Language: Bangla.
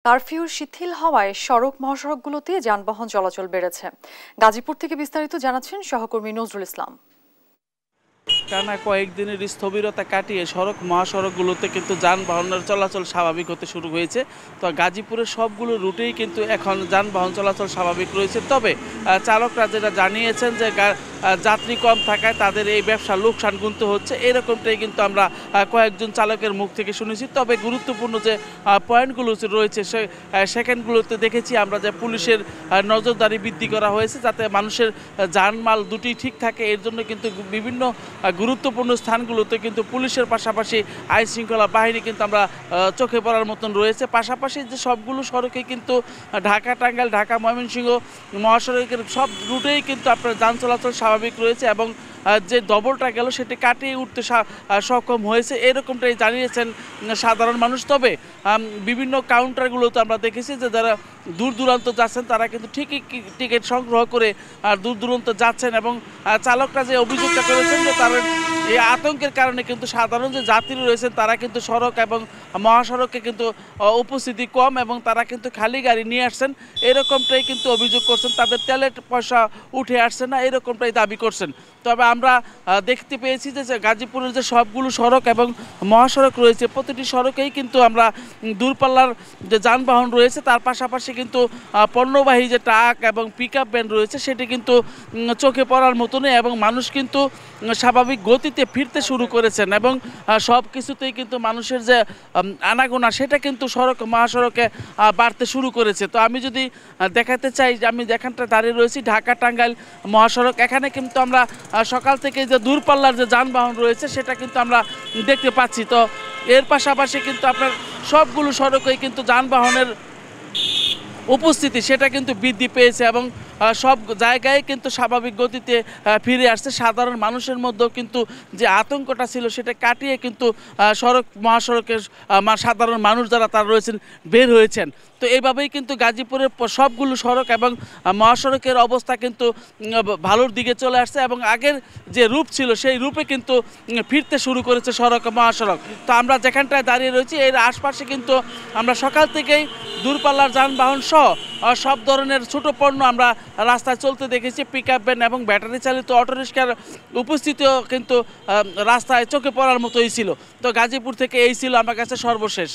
কারফিউ শিথিল হওয়ায় সড়ক মহাসড়কগুলোতে যানবাহন চলাচল বেড়েছে। গাজীপুর থেকে বিস্তারিত জানাচ্ছেন সহকর্মী নজরুল ইসলাম। টানা কয়েকদিনের স্থবিরতা কাটিয়ে সড়ক মহাসড়কগুলোতে কিন্তু যানবাহনের চলাচল স্বাভাবিক হতে শুরু হয়েছে। তো গাজীপুরের সবগুলো রুটেই কিন্তু এখন যানবাহন চলাচল স্বাভাবিক রয়েছে। তবে চালকরা যেটা জানিয়েছেন যে যাত্রী কম থাকায় তাদের এই ব্যবসা লোকসান গুনতে হচ্ছে, এরকমটাই কিন্তু আমরা কয়েকজন চালকের মুখ থেকে শুনেছি। তবে গুরুত্বপূর্ণ যে পয়েন্টগুলো রয়েছে সেখানগুলোতে দেখেছি আমরা যে পুলিশের নজরদারি বৃদ্ধি করা হয়েছে যাতে মানুষের যানমাল দুটি ঠিক থাকে। এর জন্য কিন্তু বিভিন্ন গুরুত্বপূর্ণ স্থানগুলোতে কিন্তু পুলিশের পাশাপাশি আইন শৃঙ্খলা বাহিনী কিন্তু আমরা চোখে পড়ার মতন রয়েছে। পাশাপাশি যে সবগুলো সড়কে কিন্তু ঢাকা টাঙ্গাইল ঢাকা ময়মনসিংহ মহাসড়কের সব রুটেই কিন্তু আপনার যান চলাচল স্বাভাবিক রয়েছে এবং যে ডবলটা গেল সেটি কাটিয়ে উঠতে সক্ষম হয়েছে, এরকমটাই জানিয়েছেন সাধারণ মানুষ। তবে বিভিন্ন কাউন্টারগুলোতে আমরা দেখেছি যে যারা দূর দূরান্ত যাচ্ছেন তারা কিন্তু ঠিকই টিকিট সংগ্রহ করে দূর দূরান্ত যাচ্ছেন এবং চালকরা যে অভিযোগটা করেছেন যে তারা এই আতঙ্কের কারণে কিন্তু সাধারণ যে যাত্রী রয়েছেন তারা কিন্তু সড়ক এবং মহাসড়কে কিন্তু উপস্থিতি কম এবং তারা কিন্তু খালি গাড়ি নিয়ে আসছেন, এরকমটাই কিন্তু অভিযোগ করছেন। তাদের তেলের পয়সা উঠে আসছে না, এরকমটাই দাবি করছেন। তবে আমরা দেখতে পেয়েছি যে গাজীপুরের যে সবগুলো সড়ক এবং মহাসড়ক রয়েছে প্রতিটি সড়কেই কিন্তু আমরা দূরপাল্লার যে যানবাহন রয়েছে তার পাশাপাশি কিন্তু পণ্যবাহী যে ট্রাক এবং পিকআপ ভ্যান রয়েছে সেটি কিন্তু চোখে পড়ার মতনই এবং মানুষ কিন্তু স্বাভাবিক গতিতে ফিরতে শুরু করেছেন এবং সব কিছুতেই কিন্তু মানুষের যে আনাগোনা সেটা কিন্তু মহাসড়কে বাড়তে শুরু করেছে। তো আমি যদি দেখাতে চাই যে আমি যেখানটা দাঁড়িয়ে রয়েছি ঢাকা টাঙ্গাইল মহাসড়ক, এখানে কিন্তু আমরা সকাল থেকে যে দূরপাল্লার যে যানবাহন রয়েছে সেটা কিন্তু আমরা দেখতে পাচ্ছি। তো এর পাশাপাশি কিন্তু আপনার সবগুলো সড়কেই কিন্তু যানবাহনের উপস্থিতি সেটা কিন্তু বৃদ্ধি পেয়েছে এবং সব জায়গায় কিন্তু স্বাভাবিক গতিতে ফিরে আসছে। সাধারণ মানুষের মধ্যেও কিন্তু যে আতঙ্কটা ছিল সেটা কাটিয়ে কিন্তু মহাসড়কের সাধারণ মানুষ যারা তারা রয়েছেন বের হয়েছেন। তো এইভাবেই কিন্তু গাজীপুরের সবগুলো সড়ক এবং মহাসড়কের অবস্থা কিন্তু ভালোর দিকে চলে আসছে এবং আগের যে রূপ ছিল সেই রূপে কিন্তু ফিরতে শুরু করেছে সড়ক মহাসড়ক। তো আমরা যেখানটায় দাঁড়িয়ে রয়েছি এর আশপাশে কিন্তু আমরা সকাল থেকেই দূরপাল্লার যানবাহন সহ সব ধরনের ছোট পণ্য আমরা রাস্তায় চলতে দেখেছি। পিকআপ ভ্যান এবং ব্যাটারি চালিত অটোরিক্সার উপস্থিতিও কিন্তু রাস্তায় চোখে পড়ার মতোই ছিল। তো গাজীপুর থেকে এই ছিল আমার কাছে সর্বশেষ।